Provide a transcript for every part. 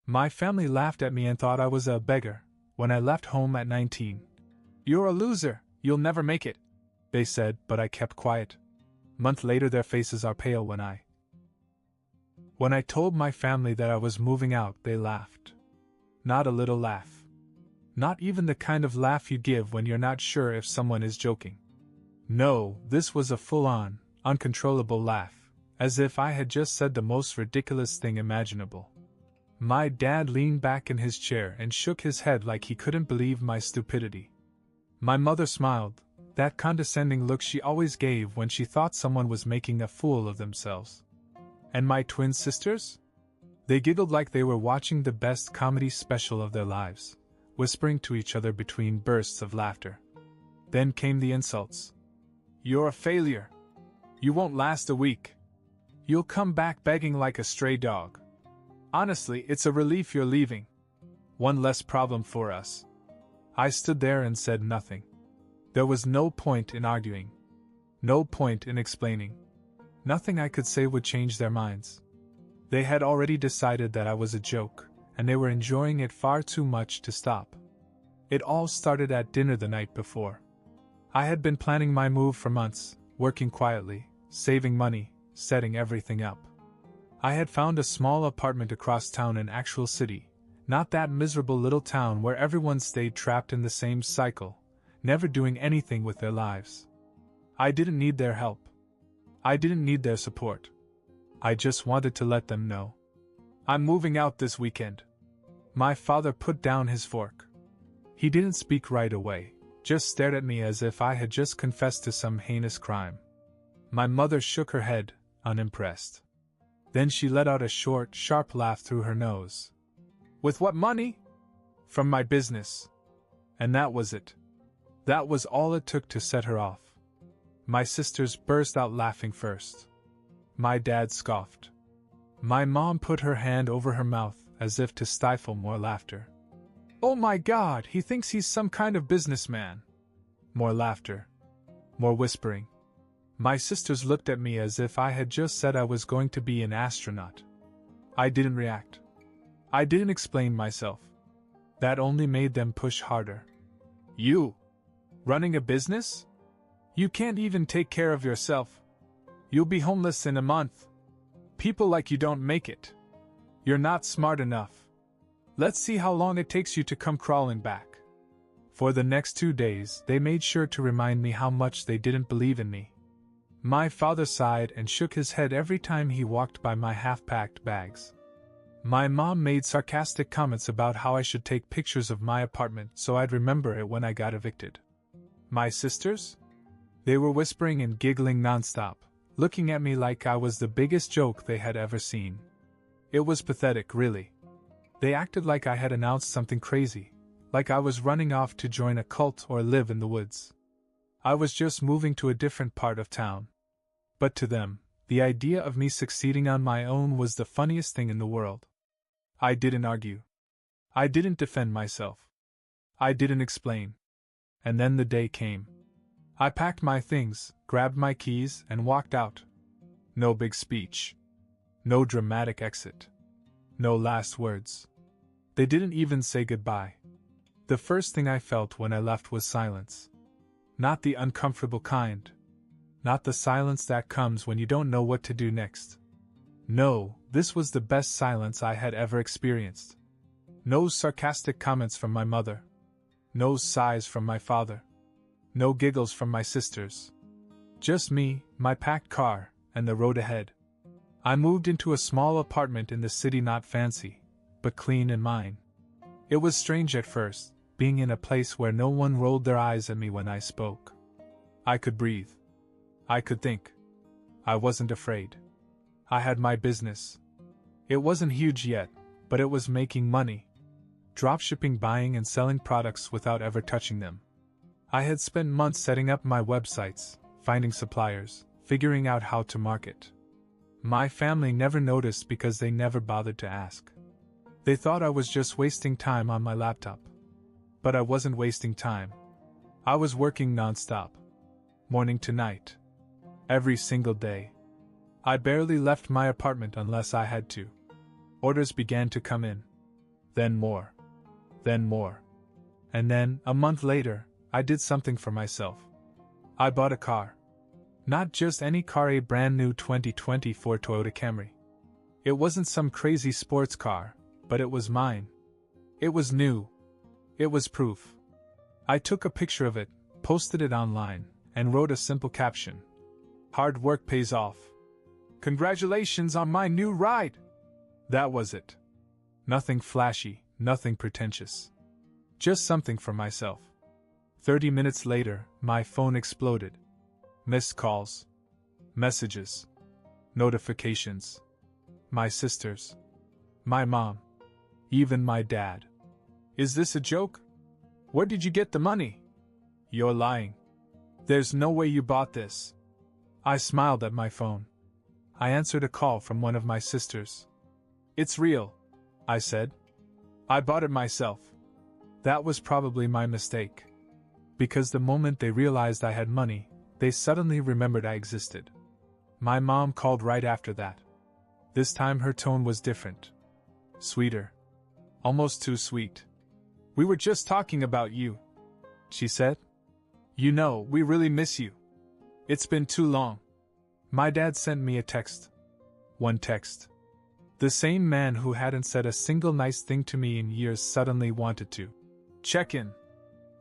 My family laughed at me and thought I was a beggar when I left home at 19. "You're a loser, you'll never make it," they said, but I kept quiet. Month later their faces are pale when I told my family that I was moving out, they laughed. Not a little laugh. Not even the kind of laugh you give when you're not sure if someone is joking. No, this was a full-on, uncontrollable laugh, as if I had just said the most ridiculous thing imaginable. My dad leaned back in his chair and shook his head like he couldn't believe my stupidity. My mother smiled, that condescending look she always gave when she thought someone was making a fool of themselves. And my twin sisters? They giggled like they were watching the best comedy special of their lives, whispering to each other between bursts of laughter. Then came the insults. "You're a failure. You won't last a week. You'll come back begging like a stray dog. Honestly, it's a relief you're leaving. One less problem for us." I stood there and said nothing. There was no point in arguing. No point in explaining. Nothing I could say would change their minds. They had already decided that I was a joke, and they were enjoying it far too much to stop. It all started at dinner the night before. I had been planning my move for months, working quietly, saving money, setting everything up. I had found a small apartment across town in actual city, not that miserable little town where everyone stayed trapped in the same cycle, never doing anything with their lives. I didn't need their help. I didn't need their support. I just wanted to let them know. "I'm moving out this weekend." My father put down his fork. He didn't speak right away, just stared at me as if I had just confessed to some heinous crime. My mother shook her head, unimpressed. Then she let out a short, sharp laugh through her nose. "With what money?" "From my business." And that was it. That was all it took to set her off. My sisters burst out laughing first. My dad scoffed. My mom put her hand over her mouth as if to stifle more laughter. "Oh my God, he thinks he's some kind of businessman." More laughter. More whispering. My sisters looked at me as if I had just said I was going to be an astronaut. I didn't react. I didn't explain myself. That only made them push harder. "You? Running a business? You can't even take care of yourself. You'll be homeless in a month. People like you don't make it. You're not smart enough. Let's see how long it takes you to come crawling back." For the next 2 days, they made sure to remind me how much they didn't believe in me. My father sighed and shook his head every time he walked by my half-packed bags. My mom made sarcastic comments about how I should take pictures of my apartment so I'd remember it when I got evicted. My sisters? They were whispering and giggling nonstop, looking at me like I was the biggest joke they had ever seen. It was pathetic, really. They acted like I had announced something crazy, like I was running off to join a cult or live in the woods. I was just moving to a different part of town. But to them, the idea of me succeeding on my own was the funniest thing in the world. I didn't argue. I didn't defend myself. I didn't explain. And then the day came. I packed my things, grabbed my keys, and walked out. No big speech. No dramatic exit. No last words. They didn't even say goodbye. The first thing I felt when I left was silence. Not the uncomfortable kind. Not the silence that comes when you don't know what to do next. No, this was the best silence I had ever experienced. No sarcastic comments from my mother. No sighs from my father. No giggles from my sisters. Just me, my packed car, and the road ahead. I moved into a small apartment in the city, not fancy, but clean and mine. It was strange at first, being in a place where no one rolled their eyes at me when I spoke. I could breathe. I could think. I wasn't afraid. I had my business. It wasn't huge yet, but it was making money. Dropshipping, buying and selling products without ever touching them. I had spent months setting up my websites, finding suppliers, figuring out how to market. My family never noticed because they never bothered to ask. They thought I was just wasting time on my laptop. But I wasn't wasting time. I was working nonstop. Morning to night. Every single day. I barely left my apartment unless I had to. Orders began to come in. Then more. Then more. And then, a month later, I did something for myself. I bought a car. Not just any car, a brand new 2024 Toyota Camry. It wasn't some crazy sports car, but it was mine. It was new. It was proof. I took a picture of it, posted it online, and wrote a simple caption. Hard work pays off. Congratulations on my new ride! That was it. Nothing flashy, nothing pretentious. Just something for myself. 30 minutes later, my phone exploded. Missed calls. Messages. Notifications. My sisters. My mom. Even my dad. Is this a joke? Where did you get the money? You're lying. There's no way you bought this. I smiled at my phone. I answered a call from one of my sisters. It's real, I said. I bought it myself. That was probably my mistake. Because the moment they realized I had money, they suddenly remembered I existed. My mom called right after that. This time her tone was different. Sweeter. Almost too sweet. We were just talking about you, she said. You know, we really miss you. It's been too long. My dad sent me a text. One text. The same man who hadn't said a single nice thing to me in years suddenly wanted to check in.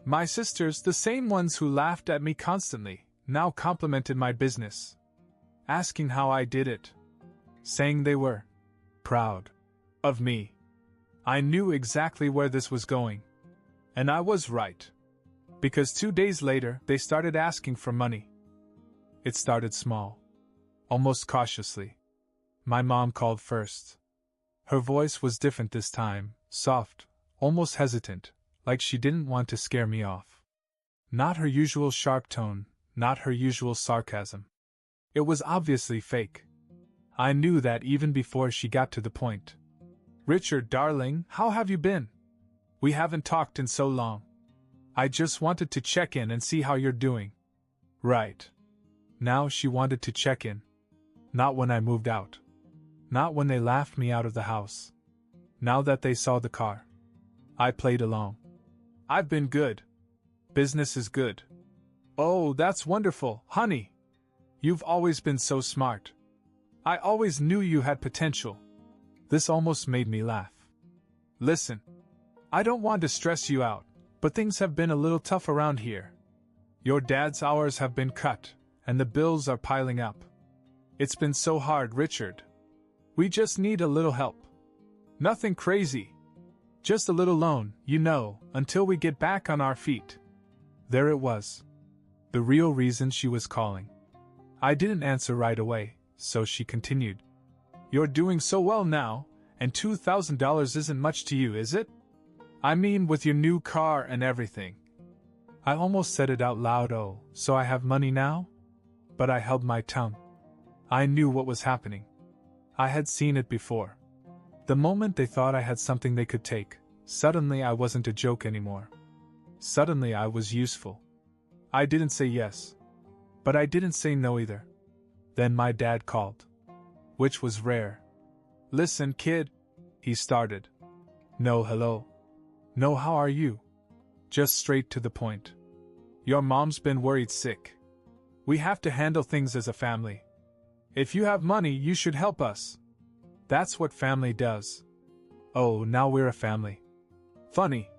My sisters, the same ones who laughed at me constantly, now complimented my business. Asking how I did it. Saying they were proud of me. I knew exactly where this was going. And I was right. Because 2 days later, they started asking for money. It started small. Almost cautiously. My mom called first. Her voice was different this time, soft, almost hesitant, like she didn't want to scare me off. Not her usual sharp tone, not her usual sarcasm. It was obviously fake. I knew that even before she got to the point. Richard, darling, how have you been? We haven't talked in so long. I just wanted to check in and see how you're doing. Right. Now she wanted to check in. Not when I moved out. Not when they laughed me out of the house. Now that they saw the car. I played along. I've been good. Business is good. Oh, that's wonderful, honey. You've always been so smart. I always knew you had potential. This almost made me laugh. Listen, I don't want to stress you out, but things have been a little tough around here. Your dad's hours have been cut, and the bills are piling up. It's been so hard, Richard. We just need a little help. Nothing crazy. Just a little loan, you know, until we get back on our feet. There it was. The real reason she was calling. I didn't answer right away, so she continued. You're doing so well now, and $2,000 isn't much to you, is it? I mean, with your new car and everything. I almost said it out loud, oh, so I have money now? But I held my tongue. I knew what was happening. I had seen it before. The moment they thought I had something they could take, suddenly I wasn't a joke anymore. Suddenly I was useful. I didn't say yes. But I didn't say no either. Then my dad called. Which was rare. Listen, kid, he started. No, hello. No, how are you? Just straight to the point. Your mom's been worried sick. We have to handle things as a family. If you have money, you should help us. That's what family does. Oh, now we're a family. Funny.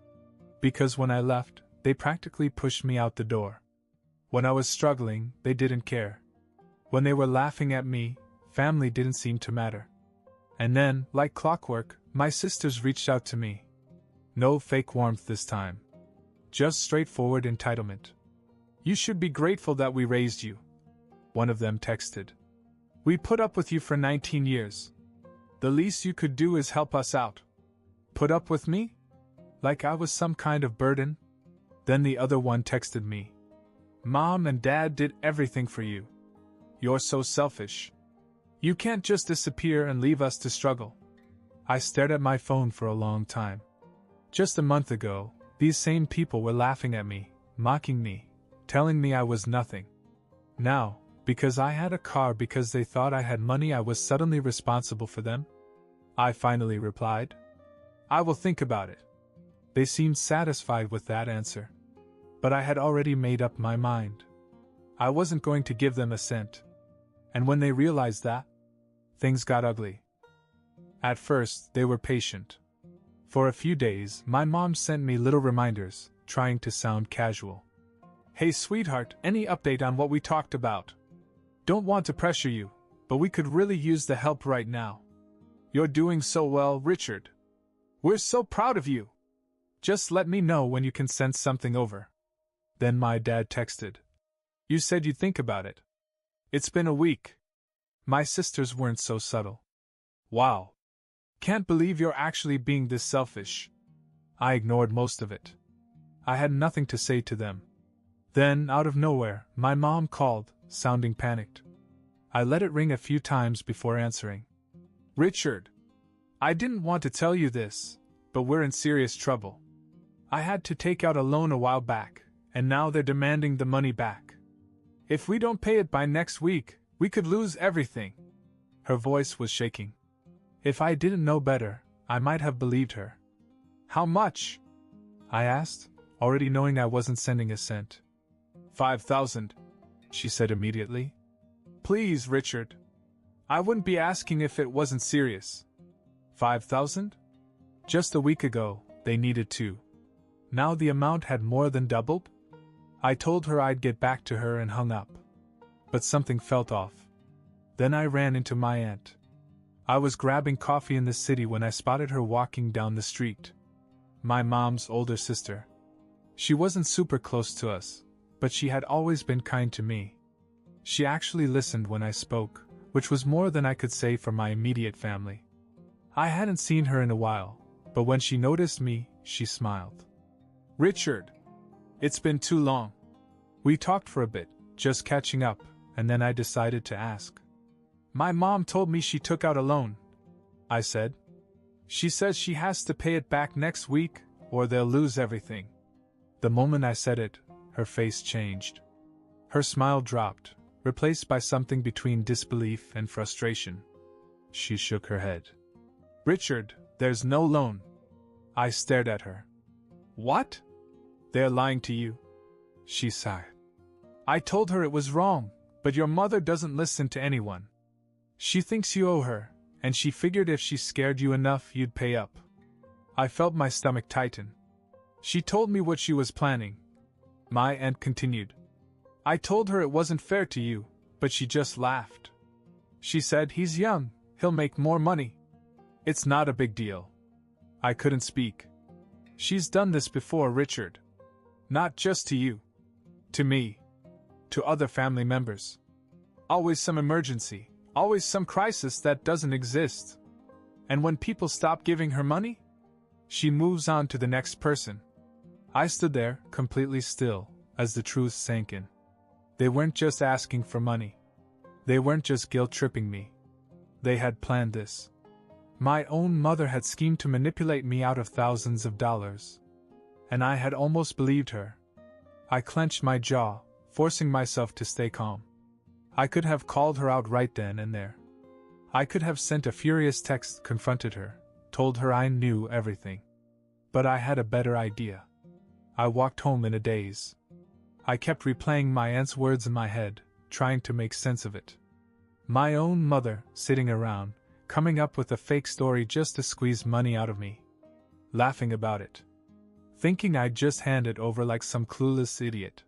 Because when I left, they practically pushed me out the door. When I was struggling, they didn't care. When they were laughing at me, family didn't seem to matter. And then, like clockwork, my sisters reached out to me. No fake warmth this time. Just straightforward entitlement. You should be grateful that we raised you. One of them texted. We put up with you for 19 years. The least you could do is help us out. Put up with me? Like I was some kind of burden? Then the other one texted me. Mom and Dad did everything for you. You're so selfish. You can't just disappear and leave us to struggle. I stared at my phone for a long time. Just a month ago, these same people were laughing at me, mocking me, telling me I was nothing. Now, because I had a car, because they thought I had money, I was suddenly responsible for them? I finally replied. I will think about it. They seemed satisfied with that answer. But I had already made up my mind. I wasn't going to give them a cent. And when they realized that, things got ugly. At first, they were patient. For a few days, my mom sent me little reminders, trying to sound casual. Hey sweetheart, any update on what we talked about? Don't want to pressure you, but we could really use the help right now. You're doing so well, Richard. We're so proud of you. Just let me know when you can send something over. Then my dad texted. You said you'd think about it. It's been a week. My sisters weren't so subtle. Wow. Can't believe you're actually being this selfish. I ignored most of it. I had nothing to say to them. Then, out of nowhere, my mom called, sounding panicked. I let it ring a few times before answering. Richard, I didn't want to tell you this, but we're in serious trouble. I had to take out a loan a while back, and now they're demanding the money back. If we don't pay it by next week, we could lose everything. Her voice was shaking. If I didn't know better, I might have believed her. How much? I asked, already knowing I wasn't sending a cent. 5,000, she said immediately. Please, Richard. I wouldn't be asking if it wasn't serious. 5,000? Just a week ago, they needed 2. Now the amount had more than doubled? I told her I'd get back to her and hung up. But something felt off. Then I ran into my aunt. I was grabbing coffee in the city when I spotted her walking down the street. My mom's older sister. She wasn't super close to us, but she had always been kind to me. She actually listened when I spoke, which was more than I could say for my immediate family. I hadn't seen her in a while, but when she noticed me, she smiled. Richard, it's been too long. We talked for a bit, just catching up, and then I decided to ask. My mom told me she took out a loan, I said. She says she has to pay it back next week, or they'll lose everything. The moment I said it, her face changed. Her smile dropped, replaced by something between disbelief and frustration. She shook her head. Richard, there's no loan. I stared at her. What? They're lying to you. She sighed. I told her it was wrong, but your mother doesn't listen to anyone. She thinks you owe her, and she figured if she scared you enough you'd pay up. I felt my stomach tighten. She told me what she was planning. My aunt continued. I told her it wasn't fair to you, but she just laughed. She said he's young, he'll make more money. It's not a big deal. I couldn't speak. She's done this before, Richard. Not just to you. To me. To other family members. Always some emergency. Always some crisis that doesn't exist. And when people stop giving her money, she moves on to the next person. I stood there, completely still, as the truth sank in. They weren't just asking for money. They weren't just guilt-tripping me. They had planned this. My own mother had schemed to manipulate me out of thousands of dollars. And I had almost believed her. I clenched my jaw, forcing myself to stay calm. I could have called her out right then and there. I could have sent a furious text, confronted her, told her I knew everything. But I had a better idea. I walked home in a daze. I kept replaying my aunt's words in my head, trying to make sense of it. My own mother, sitting around, coming up with a fake story just to squeeze money out of me. Laughing about it. Thinking I'd just hand it over like some clueless idiot.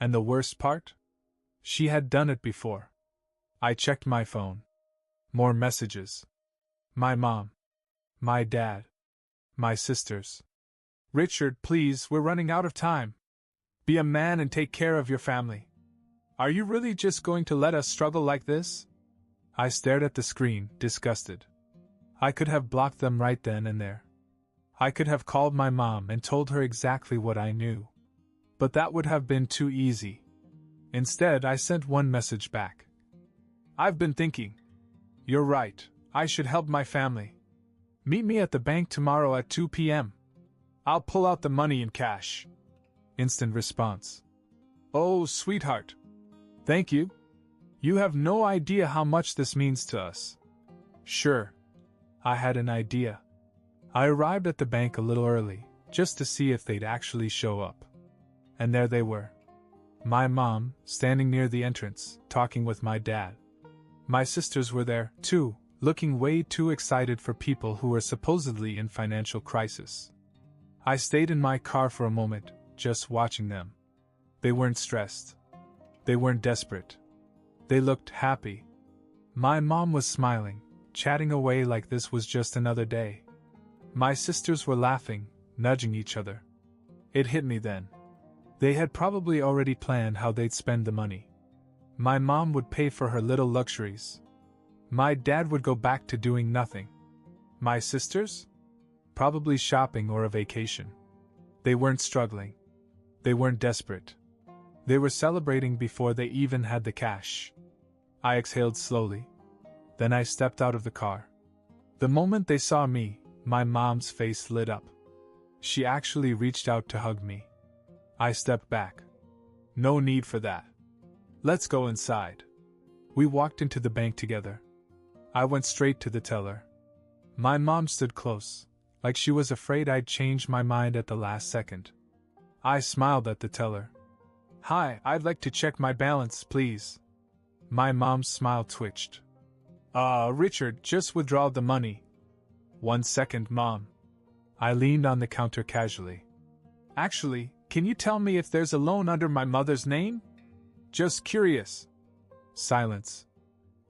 And the worst part? She had done it before. I checked my phone. More messages. My mom. My dad. My sisters. Richard, please, we're running out of time. Be a man and take care of your family. Are you really just going to let us struggle like this? I stared at the screen, disgusted. I could have blocked them right then and there. I could have called my mom and told her exactly what I knew. But that would have been too easy. Instead, I sent one message back. I've been thinking. You're right, I should help my family. Meet me at the bank tomorrow at 2 p.m. I'll pull out the money in cash. Instant response. Oh, sweetheart. Thank you. You have no idea how much this means to us. Sure. I had an idea. I arrived at the bank a little early, just to see if they'd actually show up. And there they were. My mom, standing near the entrance, talking with my dad. My sisters were there, too, looking way too excited for people who were supposedly in financial crisis. I stayed in my car for a moment, just watching them. They weren't stressed. They weren't desperate. They looked happy. My mom was smiling, chatting away like this was just another day. My sisters were laughing, nudging each other. It hit me then. They had probably already planned how they'd spend the money. My mom would pay for her little luxuries. My dad would go back to doing nothing. My sisters? Probably shopping or a vacation. They weren't struggling. They weren't desperate. They were celebrating before they even had the cash. I exhaled slowly. Then I stepped out of the car. The moment they saw me, my mom's face lit up. She actually reached out to hug me. I stepped back. No need for that. Let's go inside. We walked into the bank together. I went straight to the teller. My mom stood close, like she was afraid I'd change my mind at the last second. I smiled at the teller. "Hi, I'd like to check my balance, please." My mom's smile twitched. Richard, just withdraw the money." "1 second, Mom." I leaned on the counter casually. "Actually, can you tell me if there's a loan under my mother's name? Just curious." Silence.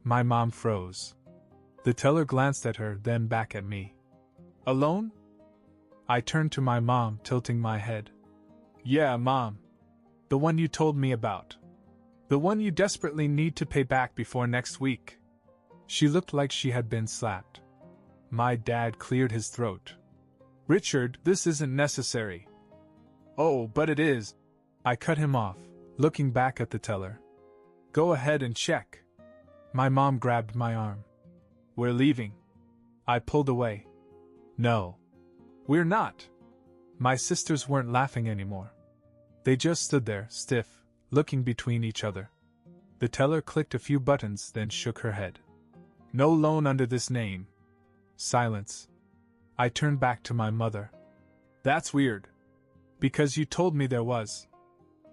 My mom froze. The teller glanced at her, then back at me. "A loan?" I turned to my mom, tilting my head. "Yeah, Mom. The one you told me about. The one you desperately need to pay back before next week." She looked like she had been slapped. My dad cleared his throat. "Richard, this isn't necessary." "Oh, but it is." I cut him off, looking back at the teller. "Go ahead and check." My mom grabbed my arm. "We're leaving." I pulled away. "No. We're not." My sisters weren't laughing anymore. They just stood there, stiff, looking between each other. The teller clicked a few buttons, then shook her head. "No loan under this name." Silence. I turned back to my mother. "That's weird. Because you told me there was."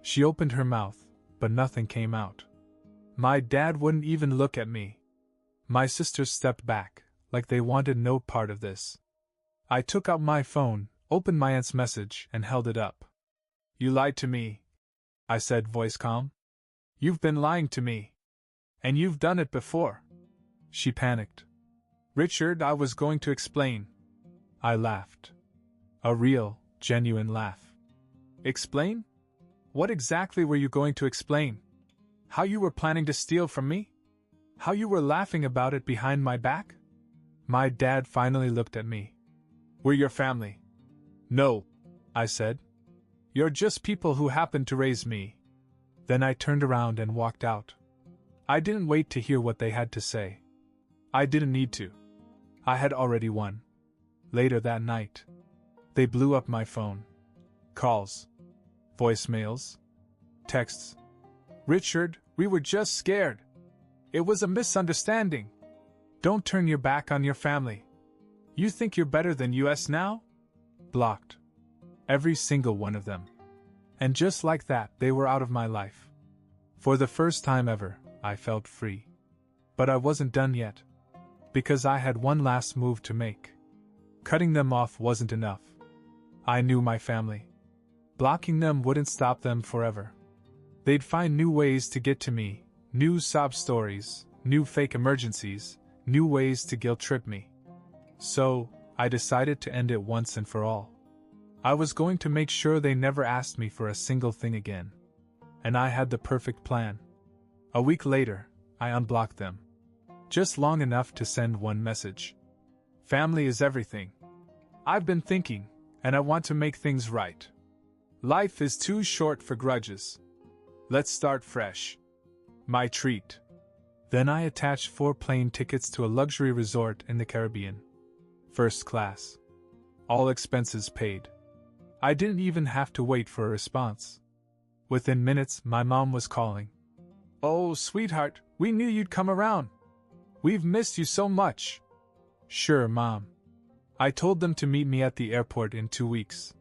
She opened her mouth, but nothing came out. My dad wouldn't even look at me. My sisters stepped back, like they wanted no part of this. I took out my phone, opened my aunt's message, and held it up. "You lied to me," I said, voice calm. "You've been lying to me. And you've done it before." She panicked. "Richard, I was going to explain." I laughed. A real, genuine laugh. "Explain? What exactly were you going to explain? How you were planning to steal from me? How you were laughing about it behind my back?" My dad finally looked at me. "We're your family." "No," I said. "You're just people who happened to raise me." Then I turned around and walked out. I didn't wait to hear what they had to say. I didn't need to. I had already won. Later that night, they blew up my phone. Calls. Voicemails. Texts. "Richard, we were just scared. It was a misunderstanding. Don't turn your back on your family. You think you're better than us now?" Blocked. Every single one of them. And just like that, they were out of my life. For the first time ever, I felt free. But I wasn't done yet. Because I had one last move to make. Cutting them off wasn't enough. I knew my family. Blocking them wouldn't stop them forever. They'd find new ways to get to me, new sob stories, new fake emergencies, new ways to guilt trip me. So, I decided to end it once and for all. I was going to make sure they never asked me for a single thing again. And I had the perfect plan. A week later, I unblocked them. Just long enough to send one message. "Family is everything. I've been thinking, and I want to make things right. Life is too short for grudges. Let's start fresh. My treat." Then I attached 4 plane tickets to a luxury resort in the Caribbean. First class. All expenses paid. I didn't even have to wait for a response. Within minutes, my mom was calling. "Oh, sweetheart, we knew you'd come around. We've missed you so much." "Sure, Mom. I told them to meet me at the airport in 2 weeks.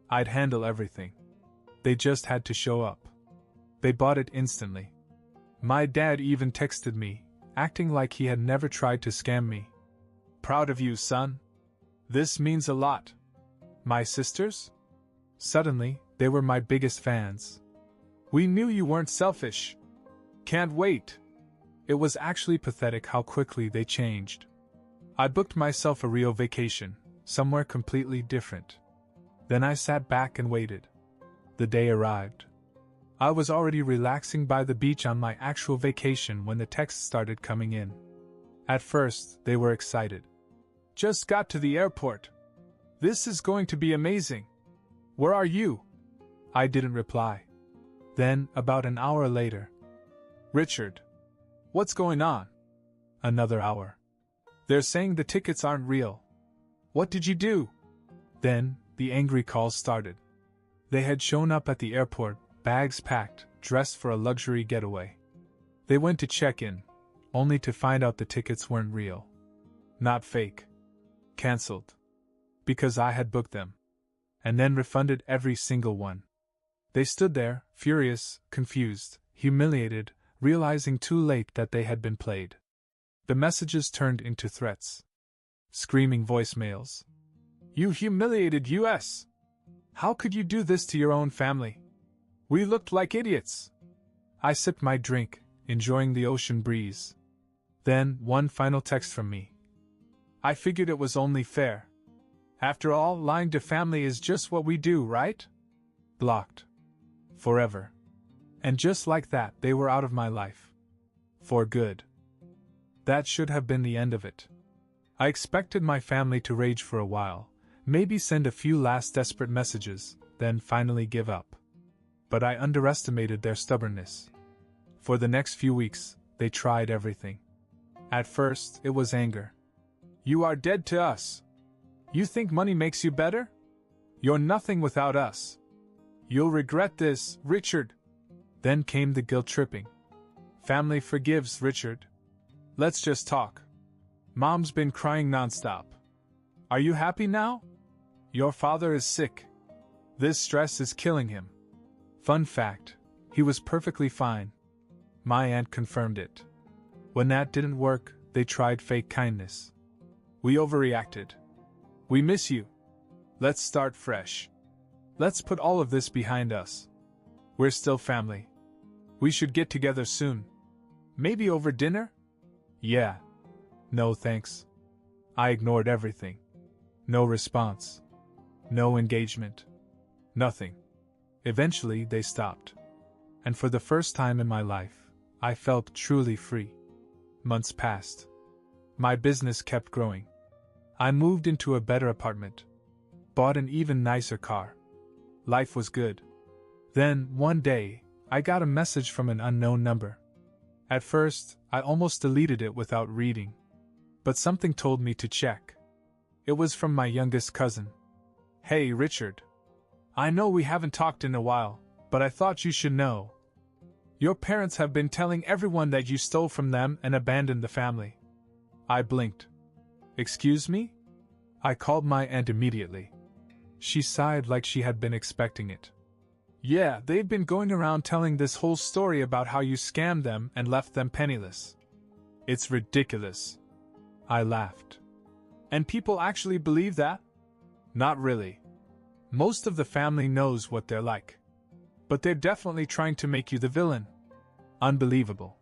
I'd handle everything. They just had to show up. They bought it instantly. My dad even texted me, acting like he had never tried to scam me. Proud of you, son. This means a lot. My sisters? Suddenly, they were my biggest fans. We knew you weren't selfish. Can't wait. It was actually pathetic how quickly they changed. I booked myself a Rio vacation, somewhere completely different. Then I sat back and waited. The day arrived. I was already relaxing by the beach on my actual vacation when the texts started coming in. At first, they were excited. Just got to the airport. This is going to be amazing. Where are you? I didn't reply. Then, about an hour later. Richard. What's going on? Another hour. They're saying the tickets aren't real. What did you do? Then, the angry calls started. They had shown up at the airport, bags packed, dressed for a luxury getaway. They went to check in, only to find out the tickets weren't real. Not fake. Cancelled. Because I had booked them. And then refunded every single one. They stood there, furious, confused, humiliated, realizing too late that they had been played. The messages turned into threats. Screaming voicemails. You humiliated us! How could you do this to your own family? We looked like idiots. I sipped my drink, enjoying the ocean breeze. Then, one final text from me. I figured it was only fair. After all, lying to family is just what we do, right? Blocked. Forever. And just like that, they were out of my life. For good. That should have been the end of it. I expected my family to rage for a while, maybe send a few last desperate messages, then finally give up. But I underestimated their stubbornness. For the next few weeks, they tried everything. At first, it was anger. You are dead to us. You think money makes you better? You're nothing without us. You'll regret this, Richard. Then came the guilt-tripping. Family forgives, Richard. Let's just talk. Mom's been crying nonstop. Are you happy now? Your father is sick. This stress is killing him. Fun fact, he was perfectly fine. My aunt confirmed it. When that didn't work, they tried fake kindness. We overreacted. We miss you. Let's start fresh. Let's put all of this behind us. We're still family. We should get together soon. Maybe over dinner? Yeah. No thanks. I ignored everything. No response. No engagement. Nothing. Eventually, they stopped. And for the first time in my life, I felt truly free. Months passed. My business kept growing. I moved into a better apartment. Bought an even nicer car. Life was good. Then, one day, I got a message from an unknown number. At first, I almost deleted it without reading. But something told me to check. It was from my youngest cousin. Hey, Richard. I know we haven't talked in a while, but I thought you should know. Your parents have been telling everyone that you stole from them and abandoned the family. I blinked. Excuse me? I called my aunt immediately. She sighed like she had been expecting it. Yeah, they've been going around telling this whole story about how you scammed them and left them penniless. It's ridiculous. I laughed. And people actually believe that? Not really. Most of the family knows what they're like. But they're definitely trying to make you the villain. Unbelievable.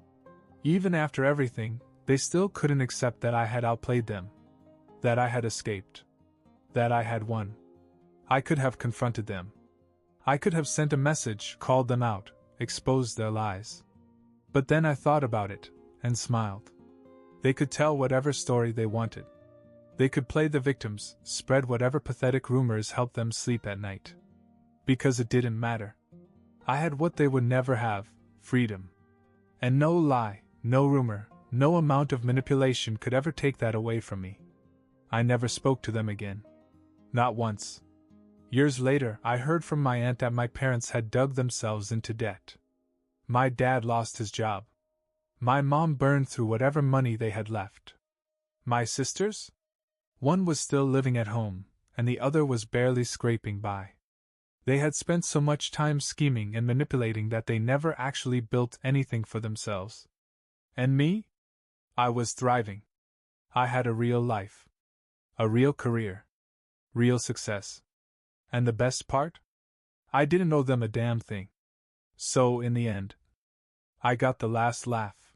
Even after everything, they still couldn't accept that I had outplayed them. That I had escaped. That I had won. I could have confronted them. I could have sent a message, called them out, exposed their lies. But then I thought about it, and smiled. They could tell whatever story they wanted. They could play the victims, spread whatever pathetic rumors helped them sleep at night. Because it didn't matter. I had what they would never have, freedom. And no lie, no rumor, no amount of manipulation could ever take that away from me. I never spoke to them again. Not once. Years later, I heard from my aunt that my parents had dug themselves into debt. My dad lost his job. My mom burned through whatever money they had left. My sisters? One was still living at home, and the other was barely scraping by. They had spent so much time scheming and manipulating that they never actually built anything for themselves. And me? I was thriving. I had a real life. A real career. Real success. And the best part? I didn't owe them a damn thing. So, in the end, I got the last laugh.